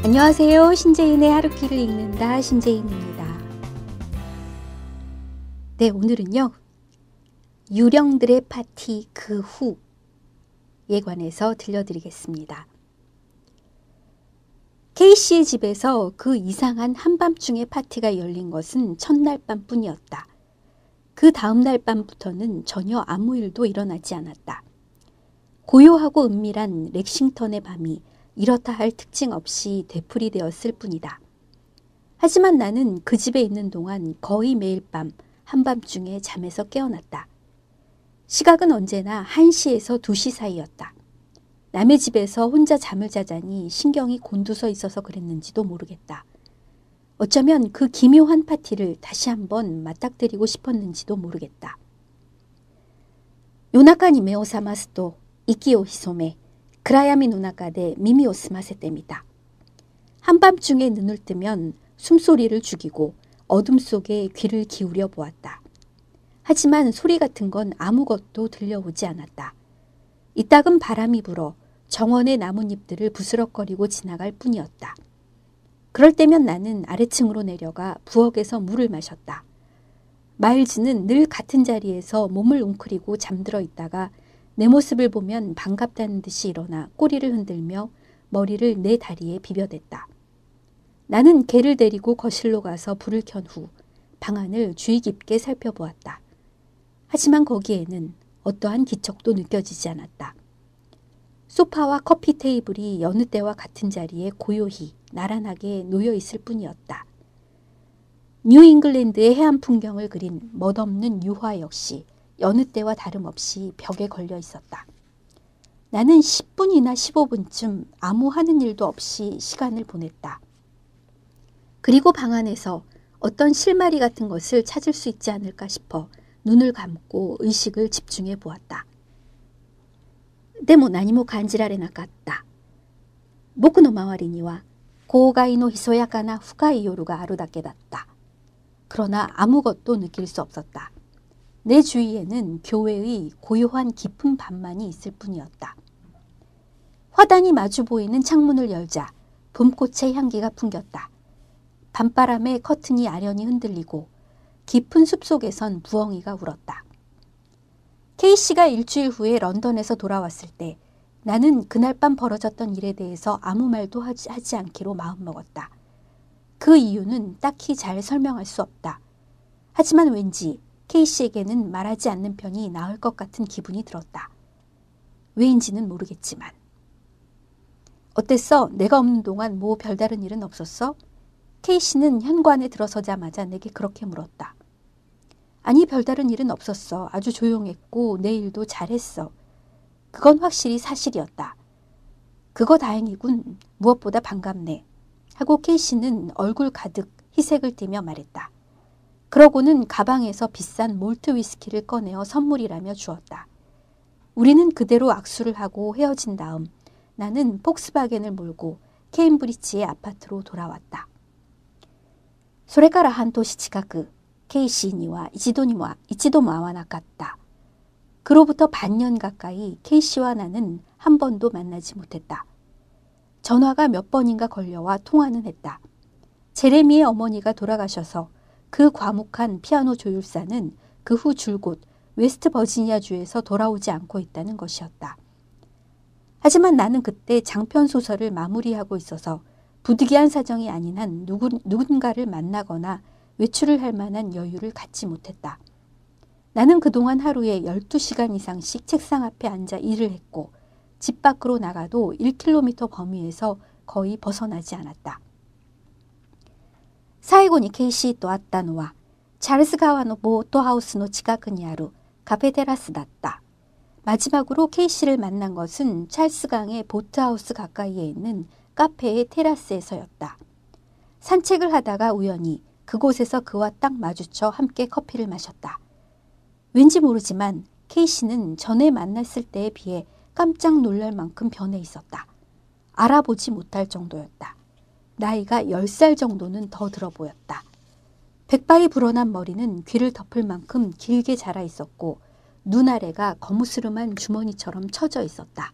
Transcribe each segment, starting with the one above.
안녕하세요. 신재인의 하루키를 읽는다. 신재인입니다. 네, 오늘은요. 유령들의 파티 그 후에 관해서 들려드리겠습니다. K씨의 집에서 그 이상한 한밤중에 파티가 열린 것은 첫날 밤뿐이었다. 그 다음날 밤부터는 전혀 아무 일도 일어나지 않았다. 고요하고 은밀한 렉싱턴의 밤이 이렇다 할 특징 없이 되풀이되었을 뿐이다. 하지만 나는 그 집에 있는 동안 거의 매일 밤 한밤중에 잠에서 깨어났다. 시각은 언제나 1시에서 2시 사이였다. 남의 집에서 혼자 잠을 자자니 신경이 곤두서 있어서 그랬는지도 모르겠다. 어쩌면 그 기묘한 파티를 다시 한번 맞닥뜨리고 싶었는지도 모르겠다. 요나카니 메오 사마스토 이키오 히소메 그라야미 노나카데 미미오 스마세때입니다. 한밤중에 눈을 뜨면 숨소리를 죽이고 어둠 속에 귀를 기울여 보았다. 하지만 소리 같은 건 아무것도 들려오지 않았다. 이따금 바람이 불어 정원의 나뭇잎들을 부스럭거리고 지나갈 뿐이었다. 그럴 때면 나는 아래층으로 내려가 부엌에서 물을 마셨다. 마일즈는 늘 같은 자리에서 몸을 웅크리고 잠들어 있다가 내 모습을 보면 반갑다는 듯이 일어나 꼬리를 흔들며 머리를 내 다리에 비벼댔다. 나는 개를 데리고 거실로 가서 불을 켠 후 방안을 주의 깊게 살펴보았다. 하지만 거기에는 어떠한 기척도 느껴지지 않았다. 소파와 커피 테이블이 여느 때와 같은 자리에 고요히 나란하게 놓여 있을 뿐이었다. 뉴잉글랜드의 해안 풍경을 그린 멋없는 유화 역시 여느 때와 다름없이 벽에 걸려 있었다. 나는 10분이나 15분쯤 아무 하는 일도 없이 시간을 보냈다. 그리고 방 안에서 어떤 실마리 같은 것을 찾을 수 있지 않을까 싶어 눈을 감고 의식을 집중해 보았다. でも何も感じられなかった。僕の周りには郊外のひそやかな深い夜があるだけだった. 그러나 아무것도 느낄 수 없었다. 내 주위에는 교회의 고요한 깊은 밤만이 있을 뿐이었다. 화단이 마주 보이는 창문을 열자 봄꽃의 향기가 풍겼다. 밤바람에 커튼이 아련히 흔들리고 깊은 숲속에선 부엉이가 울었다. K씨가 일주일 후에 런던에서 돌아왔을 때 나는 그날 밤 벌어졌던 일에 대해서 아무 말도 하지 않기로 마음먹었다. 그 이유는 딱히 잘 설명할 수 없다. 하지만 왠지 K씨에게는 말하지 않는 편이 나을 것 같은 기분이 들었다. 왜인지는 모르겠지만. 어땠어? 내가 없는 동안 뭐 별다른 일은 없었어? K씨는 현관에 들어서자마자 내게 그렇게 물었다. 아니, 별다른 일은 없었어. 아주 조용했고 내 일도 잘했어. 그건 확실히 사실이었다. 그거 다행이군. 무엇보다 반갑네. 하고 K씨는 얼굴 가득 희색을 띠며 말했다. 그러고는 가방에서 비싼 몰트 위스키를 꺼내어 선물이라며 주었다. 우리는 그대로 악수를 하고 헤어진 다음 나는 폭스바겐을 몰고 케임브리지의 아파트로 돌아왔다. それから半年近く K씨には一度も会わなかった. 그로부터 반년 가까이 K씨와 나는 한 번도 만나지 못했다. 전화가 몇 번인가 걸려와 통화는 했다. 제레미의 어머니가 돌아가셔서 그 과묵한 피아노 조율사는 그 후 줄곧 웨스트 버지니아주에서 돌아오지 않고 있다는 것이었다. 하지만 나는 그때 장편 소설을 마무리하고 있어서 부득이한 사정이 아닌 한 누군가를 만나거나 외출을 할 만한 여유를 갖지 못했다. 나는 그동안 하루에 12시간 이상씩 책상 앞에 앉아 일을 했고 집 밖으로 나가도 1km 범위에서 거의 벗어나지 않았다. 最後にK씨と会ったのはチャールズ川のボートハウスの近くにあるカフェテラスだった. 마지막으로 K씨를 만난 것은 찰스강의 보트하우스 가까이에 있는 카페의 테라스에서였다. 산책을 하다가 우연히 그곳에서 그와 딱 마주쳐 함께 커피를 마셨다. 왠지 모르지만 K씨는 전에 만났을 때에 비해 깜짝 놀랄 만큼 변해 있었다. 알아보지 못할 정도였다. 나이가 10살 정도는 더 들어 보였다. 백바위 불어난 머리는 귀를 덮을 만큼 길게 자라 있었고 눈 아래가 거무스름한 주머니처럼 처져 있었다.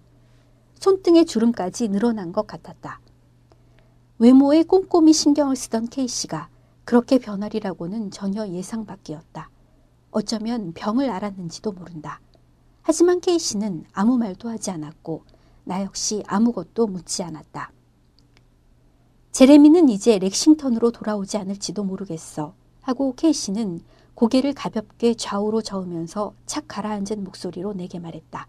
손등의 주름까지 늘어난 것 같았다. 외모에 꼼꼼히 신경을 쓰던 K씨가 그렇게 변하리라고는 전혀 예상 밖이었다. 어쩌면 병을 앓았는지도 모른다. 하지만 K씨는 아무 말도 하지 않았고 나 역시 아무것도 묻지 않았다. 제레미는 이제 렉싱턴으로 돌아오지 않을지도 모르겠어 하고 K씨는 고개를 가볍게 좌우로 저으면서 착 가라앉은 목소리로 내게 말했다.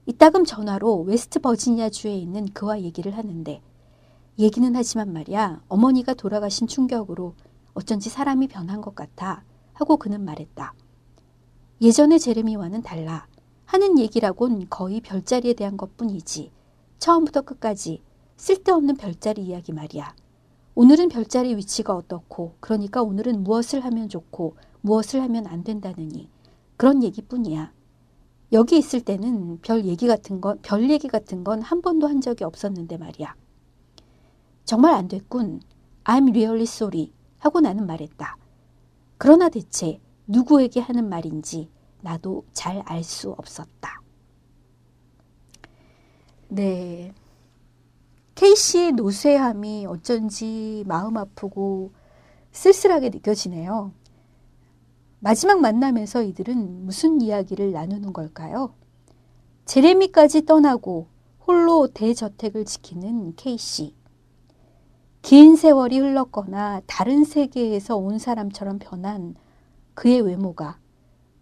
이따금 전화로 웨스트 버지니아주에 있는 그와 얘기를 하는데 얘기는 하지만 말이야 어머니가 돌아가신 충격으로 어쩐지 사람이 변한 것 같아 하고 그는 말했다. 예전의 제레미와는 달라. 하는 얘기라곤 거의 별자리에 대한 것뿐이지. 처음부터 끝까지 쓸데없는 별자리 이야기 말이야. 오늘은 별자리 위치가 어떻고 그러니까 오늘은 무엇을 하면 좋고 무엇을 하면 안 된다느니 그런 얘기뿐이야. 여기 있을 때는 별 얘기 같은 건 한 번도 한 적이 없었는데 말이야. 정말 안 됐군. I'm really sorry 하고 나는 말했다. 그러나 대체 누구에게 하는 말인지 나도 잘 알 수 없었다. 네, K씨의 노쇠함이 어쩐지 마음 아프고 쓸쓸하게 느껴지네요. 마지막 만남에서 이들은 무슨 이야기를 나누는 걸까요? 제레미까지 떠나고 홀로 대저택을 지키는 K씨. 긴 세월이 흘렀거나 다른 세계에서 온 사람처럼 변한 그의 외모가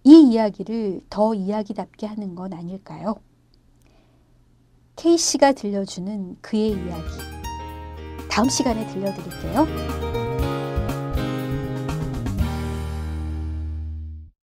이 이야기를 더 이야기답게 하는 건 아닐까요? K씨가 들려주는 그의 이야기. 다음 시간에 들려드릴게요.